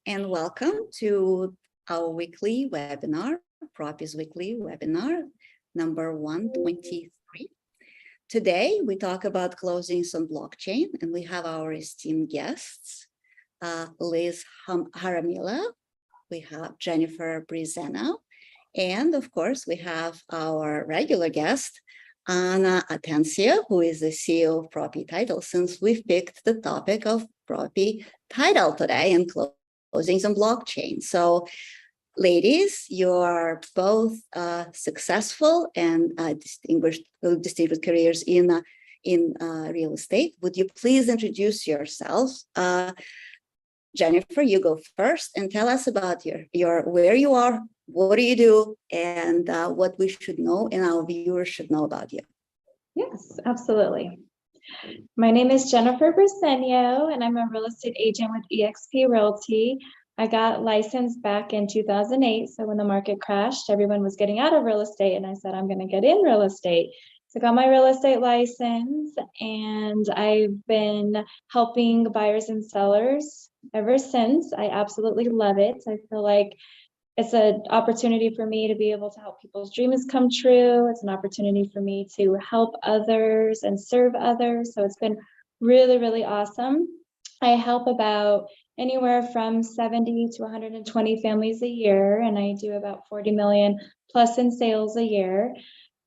and welcome to our weekly webinar, Propy's weekly webinar, number 123. Today, we talk about closings on blockchain, and we have our esteemed guests, Liz Jaramillo, we have Jennifer Brizeno, and of course, we have our regular guest, Anna Atencio, who is the CEO of Propy Title, since we've picked the topic of Propy Title today and closings on blockchain. So, ladies, you are both successful and distinguished careers in real estate. Would you please introduce yourselves? Jennifer, you go first and tell us about your where you are, what do you do, and what we should know and our viewers should know about you. Yes, absolutely. My name is Jennifer Brizeno, and I'm a real estate agent with eXp Realty. I got licensed back in 2008, so when the market crashed, everyone was getting out of real estate, and I said, I'm going to get in real estate. So I got my real estate license, and I've been helping buyers and sellers ever since. I absolutely love it. I feel like it's an opportunity for me to be able to help people's dreams come true. It's an opportunity for me to help others and serve others. So it's been really, really awesome. I help about anywhere from 70 to 120 families a year, and I do about 40 million plus in sales a year.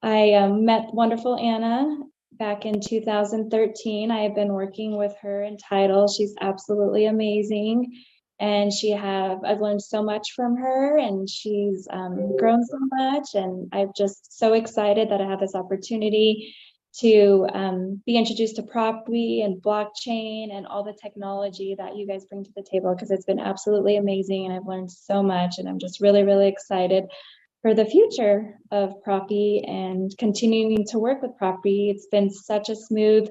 I met wonderful Anna back in 2013. I have been working with her in title. She's absolutely amazing. And I've learned so much from her, and she's grown so much. And I'm just so excited that I have this opportunity to be introduced to Propy and blockchain and all the technology that you guys bring to the table, because it's been absolutely amazing. And I've learned so much, and I'm just really, really excited for the future of Propy and continuing to work with Propy. It's been such a smooth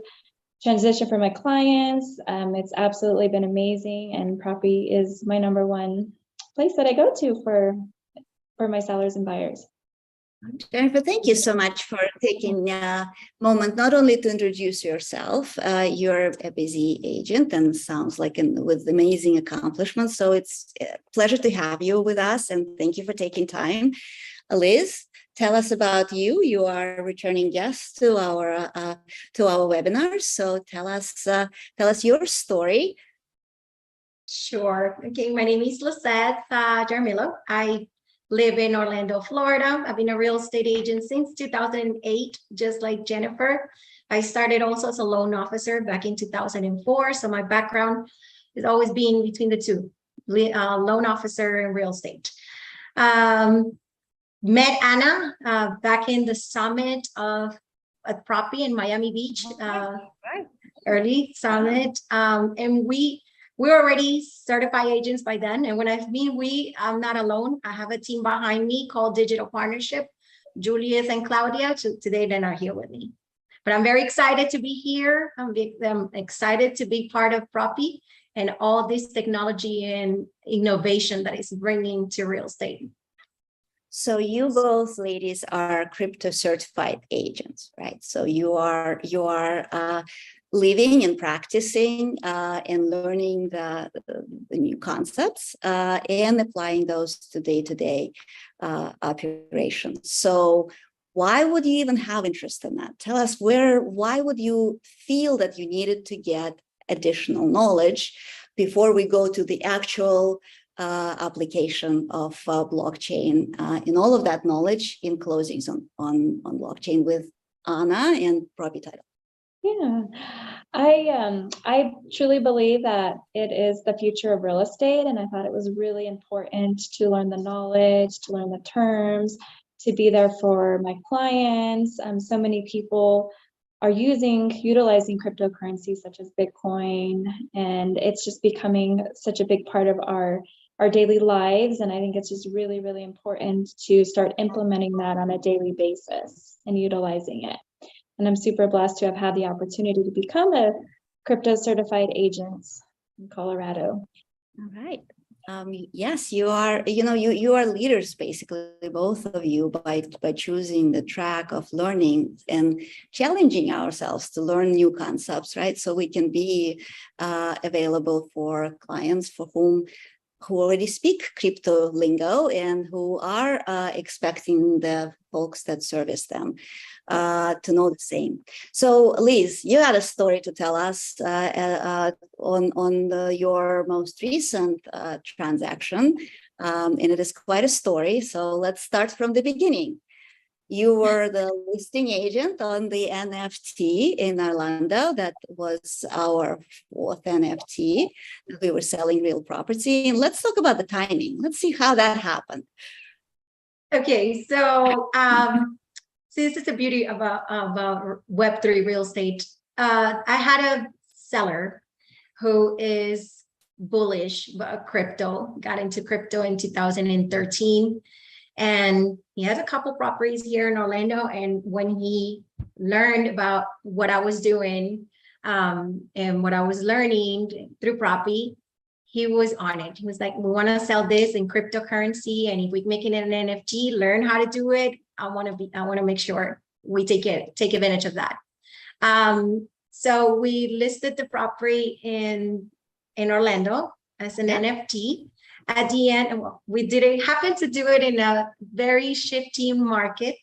transition for my clients. It's absolutely been amazing, and Propy is my number one place that I go to for my sellers and buyers. Jennifer, thank you so much for taking a moment not only to introduce yourself. You're a busy agent and sounds like with amazing accomplishments. So it's a pleasure to have you with us, and thank you for taking time. Liz, tell us about you. You are a returning guest to our webinars. So tell us your story. Sure. Okay, my name is Lisette Jaramillo. I live in Orlando, Florida. I've been a real estate agent since 2008, just like Jennifer. I started also as a loan officer back in 2004. So my background has always been between the two, loan officer and real estate. Met Anna back in the summit at Propy in Miami Beach, early summit. And we're already certified agents by then. And when I mean I'm not alone. I have a team behind me called Digital Partnership, Julius and Claudia. Today, they're not here with me. But I'm very excited to be here. I'm excited to be part of Propy and all this technology and innovation that is bringing to real estate. So you both ladies are crypto certified agents, right? So you are living and practicing and learning the new concepts and applying those to day-to-day operations. So why would you even have interest in that? Tell us why would you feel that you needed to get additional knowledge before we go to the actual application of blockchain and all of that knowledge in closings on blockchain with Anna and Propy Title? Yeah, I truly believe that it is the future of real estate, and I thought it was really important to learn the knowledge, to learn the terms, to be there for my clients. So many people are utilizing cryptocurrencies such as Bitcoin, and it's just becoming such a big part of our daily lives. And I think it's just really, really important to start implementing that on a daily basis and utilizing it. And I'm super blessed to have had the opportunity to become a crypto certified agent in Colorado. All right. Yes, you are. You are leaders, basically, both of you, by choosing the track of learning and challenging ourselves to learn new concepts, right? So we can be available for clients for whom who already speak crypto lingo and who are expecting the folks that service them to know the same. So, Liz, you had a story to tell us on your most recent transaction, and it is quite a story. So let's start from the beginning. You were the listing agent on the NFT in Orlando. That was our fourth NFT. We were selling real property. And let's talk about the timing. Let's see how that happened. Okay, so this is the beauty about Web3 real estate. I had a seller who is bullish about crypto, got into crypto in 2013. And he has a couple properties here in Orlando. And when he learned about what I was doing and what I was learning through Propy, he was on it. He was like, we want to sell this in cryptocurrency. And if we make it an NFT, learn how to do it. I want to make sure we take advantage of that. So we listed the property in Orlando as an NFT. At the end, we happen to do it in a very shifty market.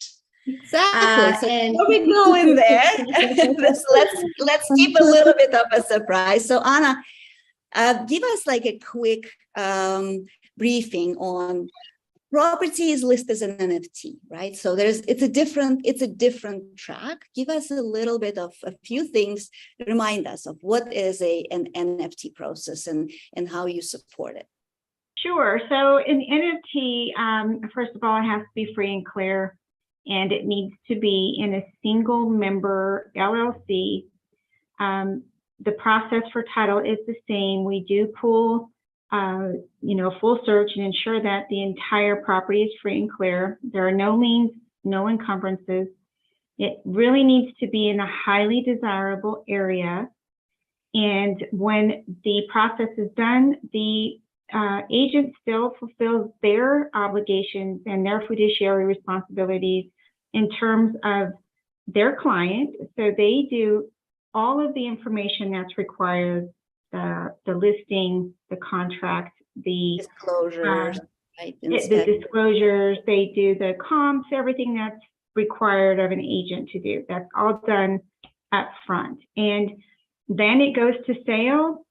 Exactly. So before we go in there, let's keep a little bit of a surprise. So Anna, give us like a quick briefing on property is listed as an NFT, right? So it's a different track. Give us a little bit of a few things. Remind us of what is an NFT process and how you support it. Sure. So in NFT, first of all, it has to be free and clear, and it needs to be in a single member LLC. The process for title is the same. We do pull, full search and ensure that the entire property is free and clear. There are no liens, no encumbrances. It really needs to be in a highly desirable area. And when the process is done, the agent still fulfills their obligations and their fiduciary responsibilities in terms of their client. So they do all of the information that's required, the listing, the contract, the disclosures, right? The disclosures, they do the comps, everything that's required of an agent to do. That's all done up front. And then it goes to sale.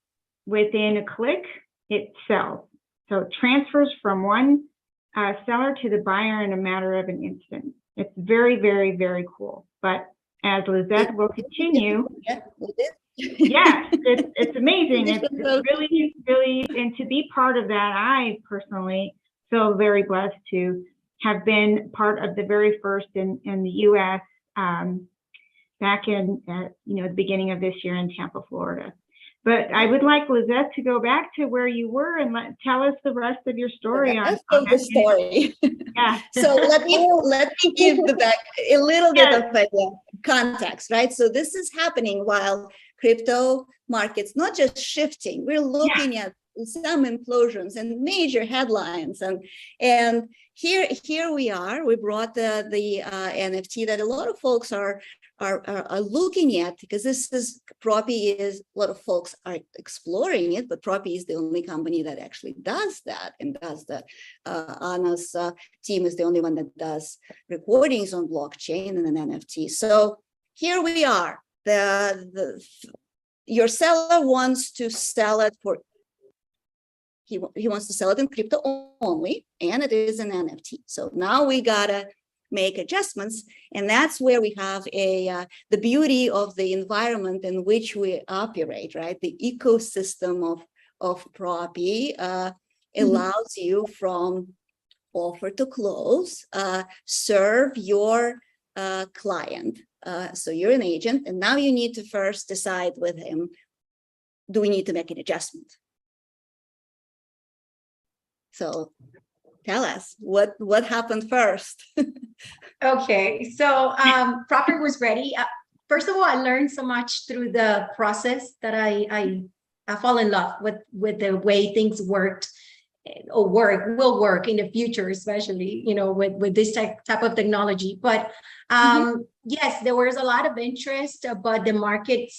Within a click, it sells. So it transfers from one seller to the buyer in a matter of an instant. It's very, very, very cool. But as Lizette will continue, yes, it's amazing. It's really, really, and to be part of that, I personally feel very blessed to have been part of the very first in the U.S. Back in the beginning of this year in Tampa, Florida. But I would like Lizette to go back to where you were and tell us the rest of your story. The story. Yeah. So let me give a little bit of context, right? So this is happening while crypto markets not just shifting. We're looking at some implosions and major headlines, and here we are. We brought the NFT that a lot of folks are looking at, because this is Propy is a lot of folks are exploring it, but Propy is the only company that actually does that and does that. Anna's team is the only one that does recordings on blockchain and an NFT. So here we are. Your seller wants to sell it for. He wants to sell it in crypto only, and it is an NFT. So now we gotta make adjustments, and that's where we have the beauty of the environment in which we operate, right? The ecosystem of Propy allows you from offer to close, serve your client. So you're an agent, and now you need to first decide with him, do we need to make an adjustment? So tell us what happened first. Okay, so Propy was ready. First of all, I learned so much through the process that I fall in love with the way things worked or will work in the future, especially with this type of technology. But yes, there was a lot of interest, but the market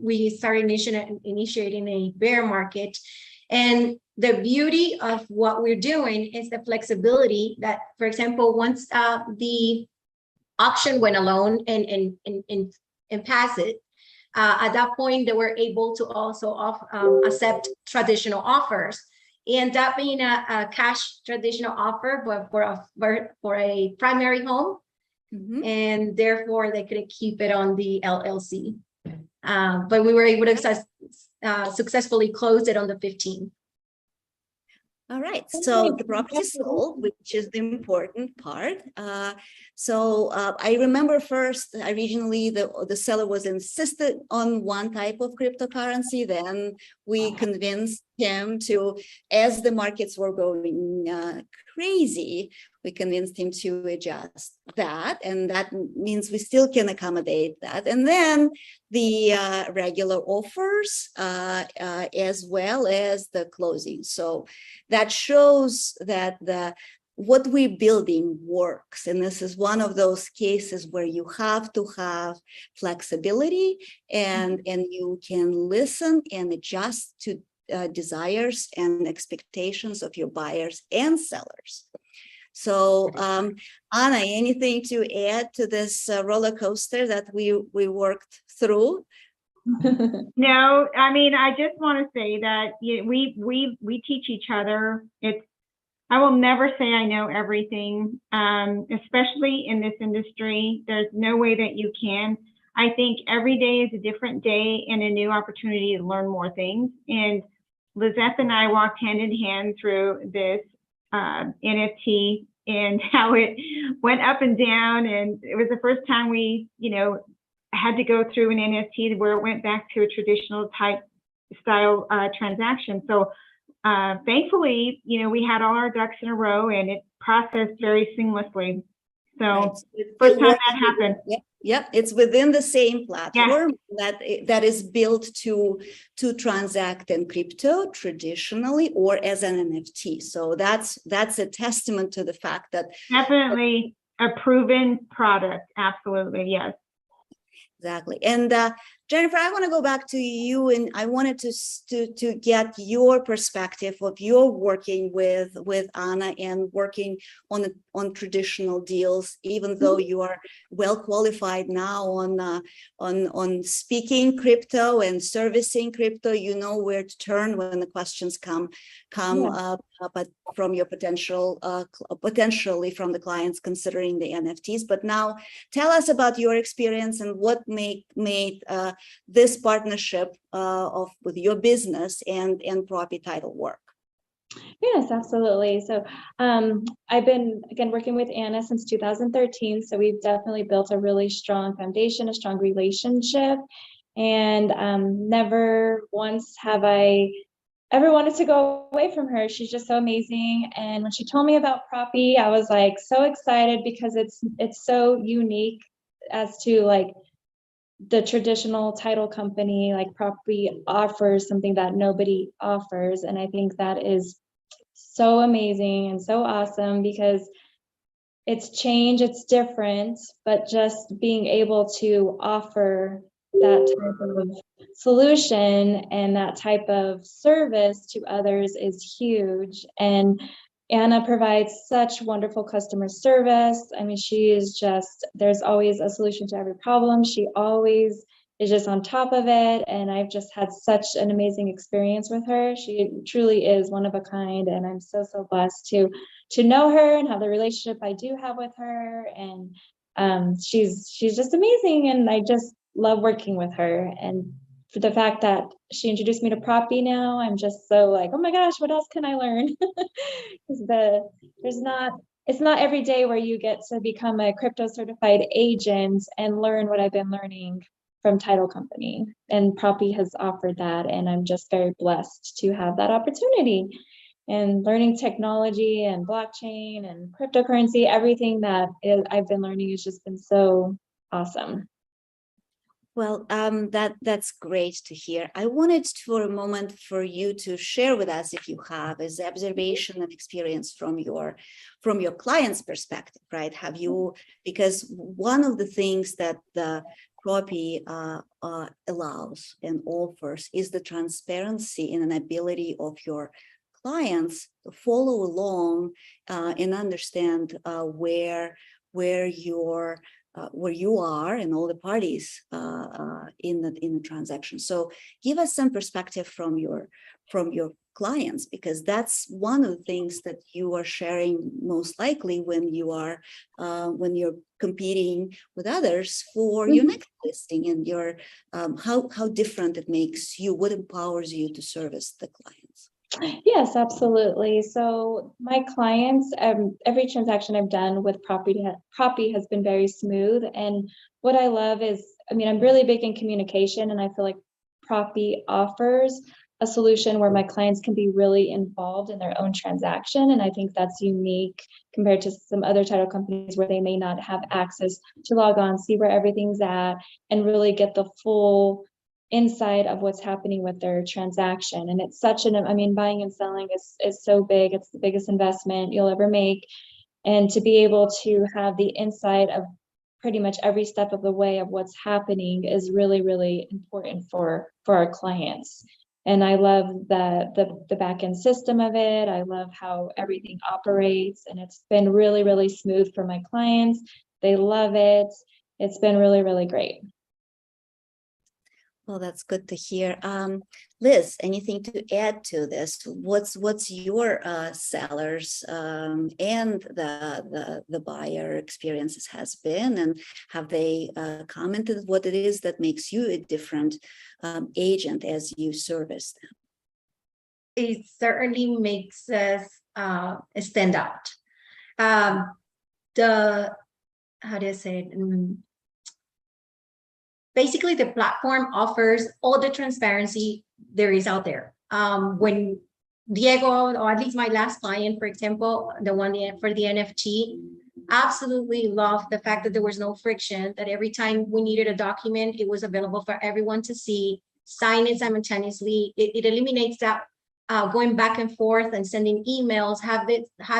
we started initiating a bear market. And the beauty of what we're doing is the flexibility that, for example, once the auction went alone and pass it, at that point they were able to also accept traditional offers. And that being a cash traditional offer, but for a primary home, and therefore they couldn't keep it on the LLC. But we were able to successfully close it on the 15th. All right, so the property sold, which is the important part. I remember first, originally the seller was insisted on one type of cryptocurrency. Then we convinced him to, as the markets were going crazy, we convinced him to adjust that, and that means we still can accommodate that. And then the regular offers as well as the closing. So that shows that what we're building works. And this is one of those cases where you have to have flexibility and you can listen and adjust to desires and expectations of your buyers and sellers. So, Anna, anything to add to this roller coaster that we worked through? No, I mean, I just want to say that we teach each other. I will never say I know everything, especially in this industry. There's no way that you can. I think every day is a different day and a new opportunity to learn more things. And Lizeth and I walked hand in hand through this NFT and how it went up and down. And it was the first time we, had to go through an NFT where it went back to a traditional style transaction. So thankfully, we had all our ducks in a row and it processed very seamlessly. So first time that happened. Yep, it's within the same platform that is built to transact in crypto traditionally or as an NFT. So that's a testament to the fact that definitely a proven product. Absolutely, yes. Exactly. And Jennifer, I want to go back to you, and I wanted to get your perspective of your working with Anna and working on traditional deals, even though you are well qualified now on speaking crypto and servicing crypto. You know where to turn when the questions come up, but from your potentially from the clients considering the NFTs. But now tell us about your experience and what made this partnership with your business and Propy title work. Yes, absolutely. So I've been, again, working with Anna since 2013. So we've definitely built a really strong foundation, a strong relationship. And never once have I ever wanted to go away from her. She's just so amazing. And when she told me about Propy, I was like so excited because it's so unique as to like the traditional title company. Like Propy offers something that nobody offers. And I think that is so amazing and so awesome because it's change, it's different, but just being able to offer that type of solution and that type of service to others is huge. And Anna provides such wonderful customer service. I mean, she is just, there's always a solution to every problem. She always is just on top of it. And I've just had such an amazing experience with her. She truly is one of a kind. And I'm so, so blessed to know her and have the relationship I do have with her. And she's just amazing. And I just love working with her. And for the fact that she introduced me to Propy now, I'm just so like, oh my gosh, what else can I learn? Because it's not every day where you get to become a crypto certified agent and learn what I've been learning from title company. And Propy has offered that. And I'm just very blessed to have that opportunity. And learning technology and blockchain and cryptocurrency, everything that I've been learning has just been so awesome. Well, that's great to hear. I wanted for a moment for you to share with us, if you have, as observation and experience from your client's perspective, right? Have you, because one of the things that the Propy allows and offers is the transparency and an ability of your clients to follow along and understand where you are and all the parties in the transaction. So give us some perspective from your clients, because that's one of the things that you are sharing most likely when you're competing with others for your next listing, and your how different it makes you, what empowers you to service the clients. Yes, absolutely. So my clients, every transaction I've done with Propy has been very smooth. And what I love is, I mean, I'm really big in communication, and I feel like Propy offers a solution where my clients can be really involved in their own transaction. And I think that's unique compared to some other title companies where they may not have access to log on, see where everything's at, and really get the full insight of what's happening with their transaction. And it's such I mean, buying and selling is so big. It's the biggest investment you'll ever make. And to be able to have the insight of pretty much every step of the way of what's happening is really, really important for our clients. And I love the back end system of it. I love how everything operates, and it's been really, really smooth for my clients. They love it. It's been really, really great. Well, that's good to hear. Liz, anything to add to this? What's your sellers and the buyer experiences has been, and have they commented what it is that makes you a different agent as you service them? It certainly makes us stand out. How do I say it? Basically, the platform offers all the transparency there is out there. When Diego, or at least my last client, for example, the one for the NFT, absolutely loved the fact that there was no friction, that every time we needed a document, it was available for everyone to see, sign it simultaneously. It eliminates that going back and forth and sending emails, have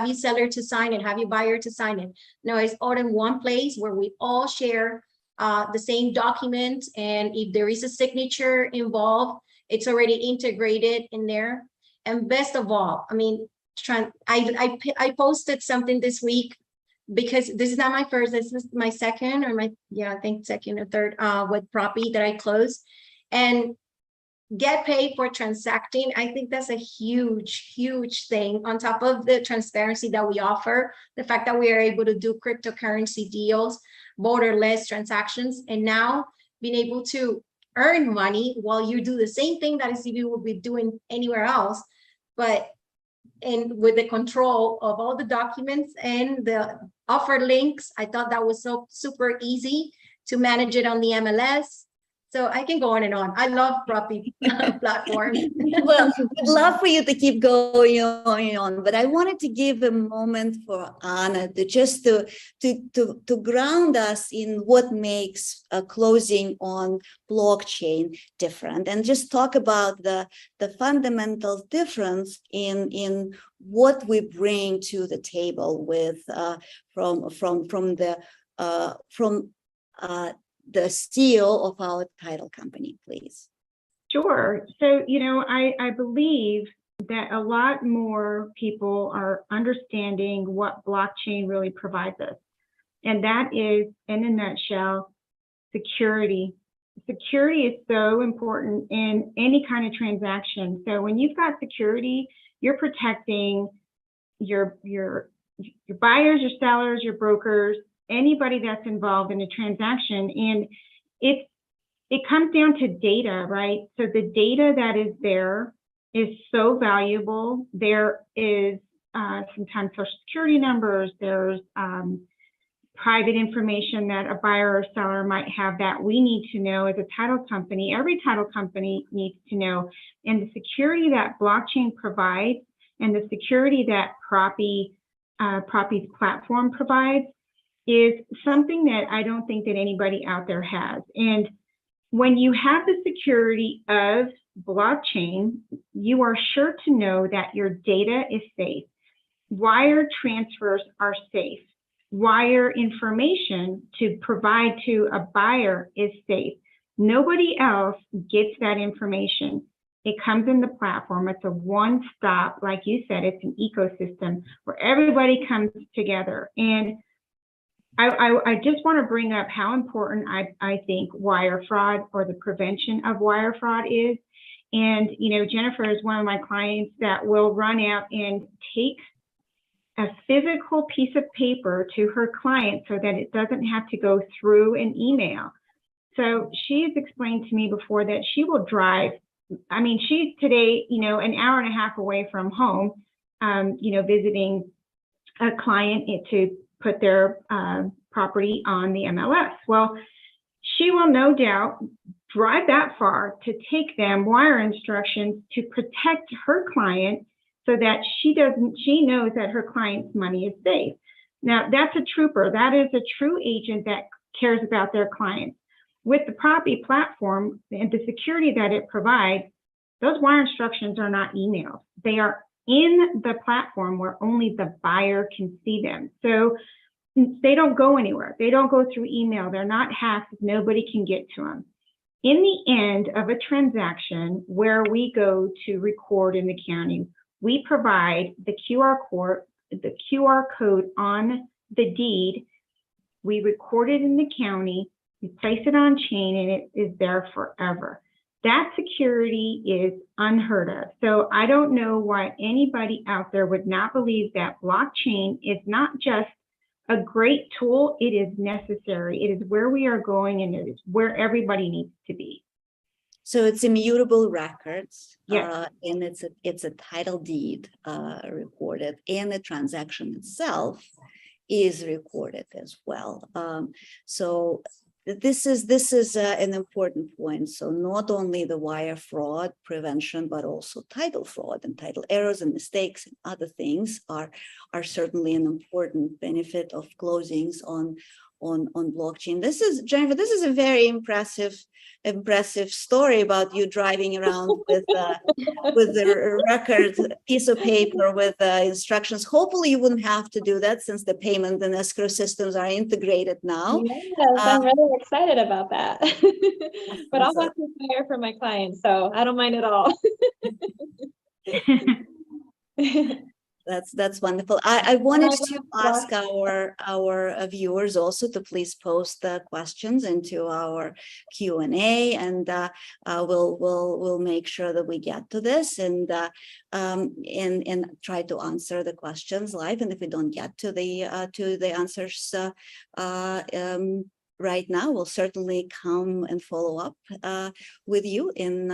you seller to sign it, have you buyer to sign it. No, it's all in one place where we all share the same document, and if there is a signature involved, it's already integrated in there. And best of all, I mean, I posted something this week, because this is not my first, this is my second, or I think second or third with Propy that I closed, and get paid for transacting. I think that's a huge thing, on top of the transparency that we offer, the fact that we are able to do cryptocurrency deals, borderless transactions, and now being able to earn money while you do the same thing that a CV would be doing anywhere else, but with the control of all the documents and the offer links. I thought that was so super easy to manage it on the MLS. So I can go on and on. I love Propy platform. Well, I'd love for you to keep going on, but I wanted to give a moment for Anna to just to ground us in what makes closing on blockchain different, and just talk about the fundamental difference in what we bring to the table with from the CEO of our title company, please. Sure. So, I believe that a lot more people are understanding what blockchain really provides us. And that is, in a nutshell, security. Security is so important in any kind of transaction. So when you've got security, you're protecting your buyers, your sellers, your brokers, anybody that's involved in a transaction. And it comes down to data, right? So the data that is there is so valuable. There is sometimes social security numbers, there's private information that a buyer or seller might have that we need to know as a title company. Every title company needs to know. And the security that blockchain provides, and the security that Propy's platform provides, is something that I don't think that anybody out there has. And when you have the security of blockchain, you are sure to know that your data is safe. Wire transfers are safe. Wire information to provide to a buyer is safe. Nobody else gets that information. It comes in the platform. It's a one-stop, like you said, it's an ecosystem where everybody comes together. And I just want to bring up how important I think wire fraud or the prevention of wire fraud is. And, you know, Jennifer is one of my clients that will run out and take a physical piece of paper to her client so that it doesn't have to go through an email. So she has explained to me before that she will drive. I mean, she's today, you know, an hour and a half away from home, you know, visiting a client to put their property on the MLS. Well, she will no doubt drive that far to take them wire instructions to protect her client so that she knows that her client's money is safe. Now, that's a trooper. That is a true agent that cares about their clients. With the Propy platform and the security that it provides, those wire instructions are not emailed. They are in the platform where only the buyer can see them. So they don't go anywhere. They don't go through email. They're not hacked. Nobody can get to them. In the end of a transaction where we go to record in the county, we provide the QR code on the deed. We record it in the county. We place it on chain and it is there forever. That security is unheard of. So I don't know why anybody out there would not believe that blockchain is not just a great tool, it is necessary. It is where we are going and it is where everybody needs to be. So it's immutable records, Yes. and it's a title deed recorded, and the transaction itself is recorded as well. So this is an important point. So not only the wire fraud prevention, but also title fraud and title errors and mistakes and other things are certainly an important benefit of closings on blockchain. This is, Jennifer, this is a very impressive story about you driving around with the record piece of paper with instructions. Hopefully you wouldn't have to do that since the payment and escrow systems are integrated now. Yes, I'm really excited about that. But I'll have to hire for my clients, so I don't mind at all. That's wonderful. I wanted to ask our viewers also to please post the questions into our Q&A, and we'll make sure that we get to this and try to answer the questions live. And if we don't get to the answers right now, we'll certainly come and follow up with you in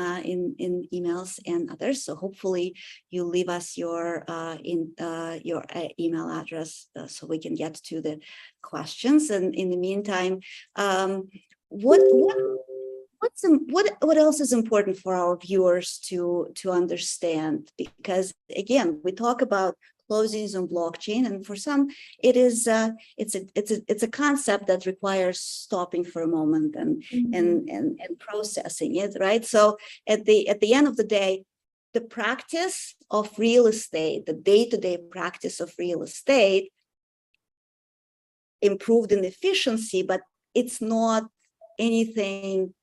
emails and others. So hopefully you leave us your email address so we can get to the questions. And in the meantime, what else is important for our viewers to understand? Because again, we talk about closings on blockchain, and for some, it's a concept that requires stopping for a moment and processing it, right? So at the end of the day, the practice of real estate, the day-to-day practice of real estate, improved in efficiency, but it's not anything.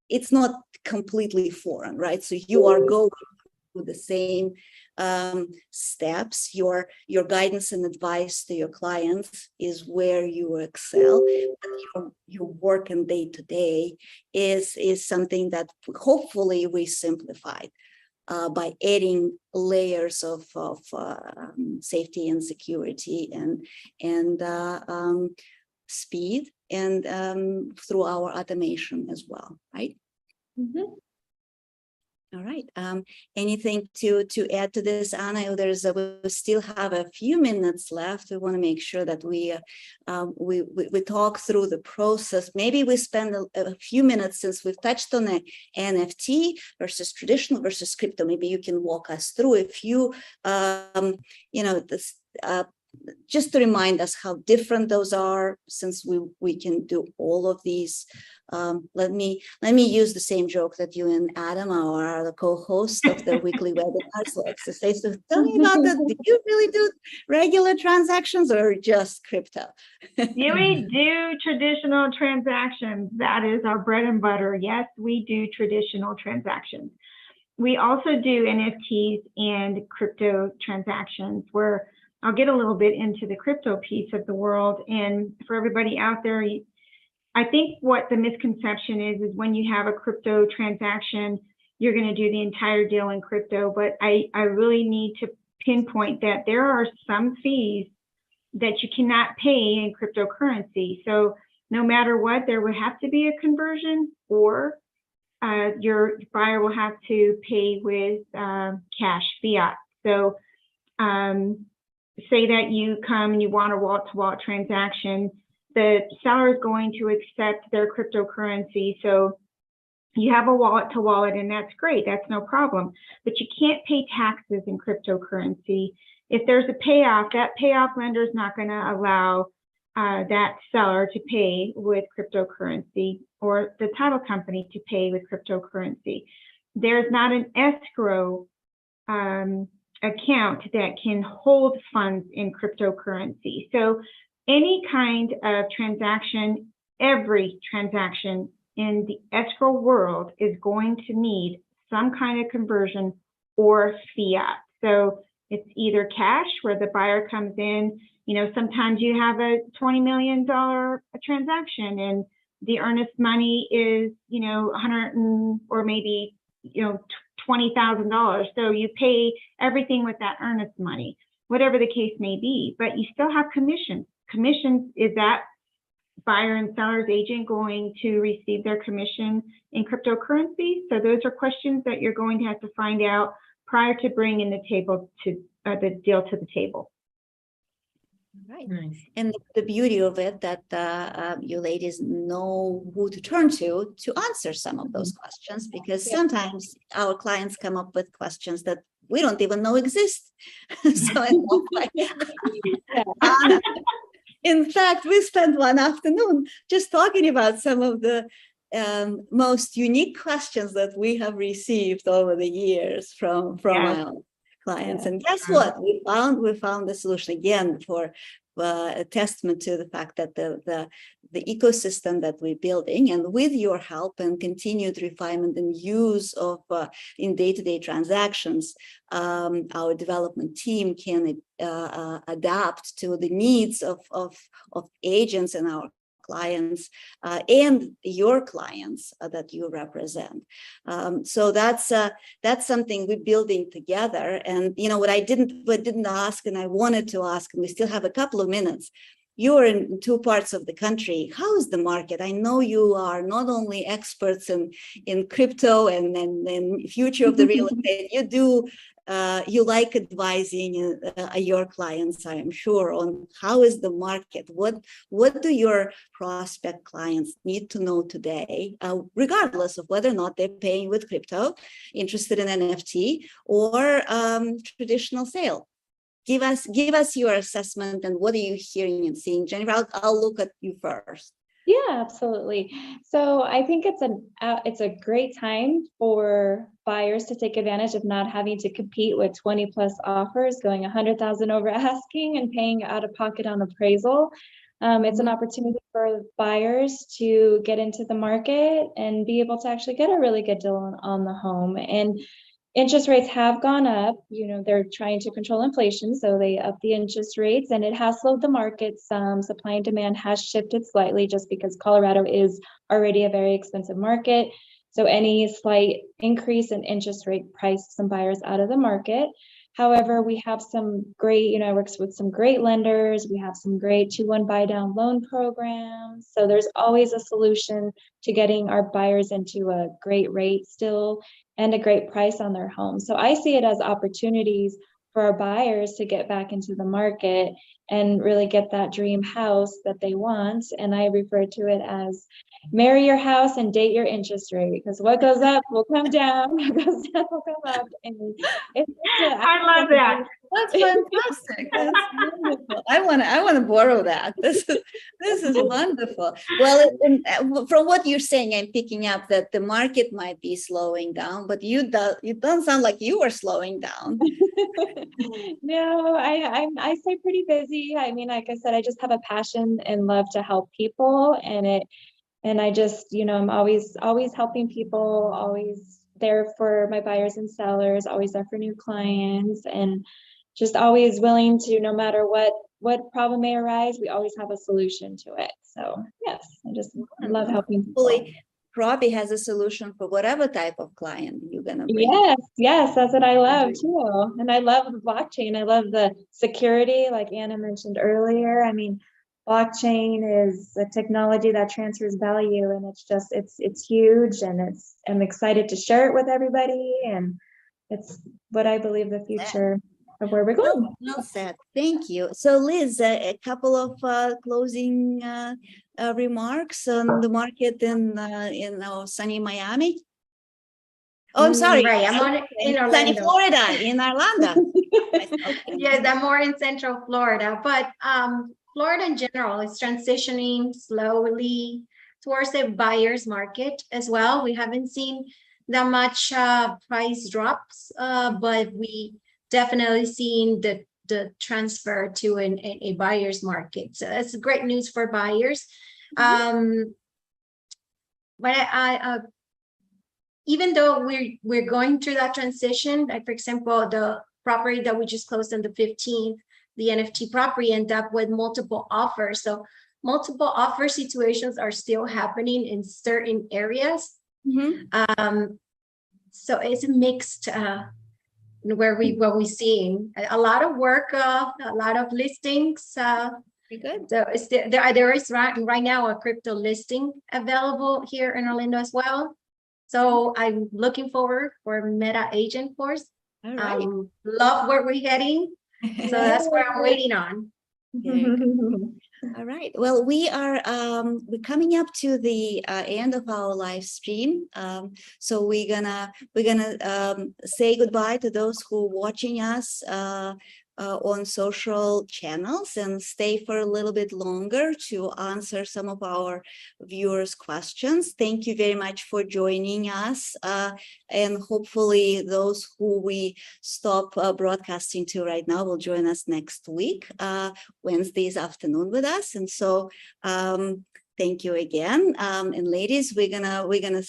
It's not completely foreign, right? So you are going through the same steps. Your guidance and advice to your clients is where you excel. But your work and day to day is something that hopefully we simplified by adding layers of safety and security and speed and through our automation as well, right? Mm-hmm. All right. Anything to add to this, Anna? We still have a few minutes left. We want to make sure that we talk through the process. Maybe we spend a few minutes, since we've touched on the NFT versus traditional versus crypto. Maybe you can walk us through a few, just to remind us how different those are, since we can do all of these. Let me use the same joke that you and Adam, our co-host of the weekly webinars, likes to say. So tell me about that. Do you really do regular transactions or just crypto? Yeah, we do traditional transactions. That is our bread and butter. Yes, we do traditional transactions. we also do NFTs and crypto transactions, where I'll get a little bit into the crypto piece of the world. And for everybody out there, I think what the misconception is when you have a crypto transaction, you're going to do the entire deal in crypto. But I really need to pinpoint that there are some fees that you cannot pay in cryptocurrency. So no matter what, there would have to be a conversion, or your buyer will have to pay with cash, fiat. So say that you come and you want a wallet-to-wallet transaction, the seller is going to accept their cryptocurrency. So you have a wallet-to-wallet, and that's great. That's no problem. But you can't pay taxes in cryptocurrency. If there's a payoff, that payoff lender is not going to allow that seller to pay with cryptocurrency, or the title company to pay with cryptocurrency. There's not an escrow account that can hold funds in cryptocurrency. So any kind of transaction, every transaction in the escrow world is going to need some kind of conversion or fiat. So it's either cash, where the buyer comes in. You know, sometimes you have a $20 million transaction and the earnest money is, you know, or maybe, you know, $20,000. So you pay everything with that earnest money, whatever the case may be, but you still have commissions. Commissions, is that buyer and seller's agent going to receive their commission in cryptocurrency? So those are questions that you're going to have to find out prior to bringing the deal to the table. Right. Nice. And the beauty of it that you ladies know who to turn to answer some of those questions, because sometimes our clients come up with questions that we don't even know exist. So in fact, we spent one afternoon just talking about some of the most unique questions that we have received over the years from our clients. And guess what? We found the solution again for a testament to the fact that the ecosystem that we're building, and with your help and continued refinement and use of in day-to-day transactions, our development team can adapt to the needs of agents and our clients and your clients that you represent. So that's something we're building together. And you know what I didn't ask, and I wanted to ask, and we still have a couple of minutes. You're in two parts of the country. How is the market? I know you are not only experts in crypto and future of the real estate. You like advising your clients, I am sure, on how is the market. What do your prospect clients need to know today, regardless of whether or not they're paying with crypto, interested in NFT, or traditional sale? Give us your assessment, and what are you hearing and seeing? Jennifer, I'll look at you first. Yeah, absolutely. So I think it's a great time for buyers to take advantage of not having to compete with 20 plus offers, going 100,000 over asking and paying out of pocket on appraisal. It's an opportunity for buyers to get into the market and be able to actually get a really good deal on the home. And interest rates have gone up. You know, they're trying to control inflation, so they up the interest rates, and it has slowed the market some. Supply and demand has shifted slightly, just because Colorado is already a very expensive market. So any slight increase in interest rate priced some buyers out of the market. However, we have some great, I work with some great lenders. We have some great 2-1 buy down loan programs. So there's always a solution to getting our buyers into a great rate still and a great price on their home. So I see it as opportunities for our buyers to get back into the market and really get that dream house that they want. And I refer to it as marry your house and date your interest rate, because what goes up will come down, what goes down will come up. And I love that. That's fantastic. That's wonderful. I want to borrow that. This is wonderful. Well, from what you're saying, I'm picking up that the market might be slowing down, but you don't sound like you are slowing down. No, I stay pretty busy. I mean, like I said, I just have a passion and love to help people, and I just, I'm always helping people, always there for my buyers and sellers, always there for new clients, and just always willing to, no matter what problem may arise, we always have a solution to it. So yes, I just love helping people. Hopefully, Propy has a solution for whatever type of client you're gonna bring. Yes, that's what I love too. And I love the blockchain. I love the security, like Anna mentioned earlier. I mean, blockchain is a technology that transfers value, and it's huge, and I'm excited to share it with everybody, and it's what I believe the future of where we're going. Well said. Thank you. So Liz, a couple of closing remarks on the market in sunny Miami. Oh, I'm sorry. Right, I'm on in Orlando. Sunny Florida, in Orlando. Yes, I'm more in Central Florida, but Florida in general is transitioning slowly towards a buyer's market as well. We haven't seen that much price drops, but we definitely seen the transfer to a buyer's market. So that's great news for buyers. But even though we're going through that transition, like for example, the property that we just closed on the 15th, the NFT property ended up with multiple offers. So multiple offer situations are still happening in certain areas. So it's a mixed what we're seeing. A lot of work, a lot of listings. Very good. So there is right now a crypto listing available here in Orlando as well. So I'm looking forward for Meta Agent Force. All right. Love where we're heading. So that's what I'm waiting on. All right. Well, we're coming up to the end of our live stream. So we're gonna say goodbye to those who are watching us on social channels, and stay for a little bit longer to answer some of our viewers' questions. Thank you very much for joining us. And hopefully those who we stop broadcasting to right now will join us next week, Wednesdays afternoon with us. And so thank you again. And ladies, we're gonna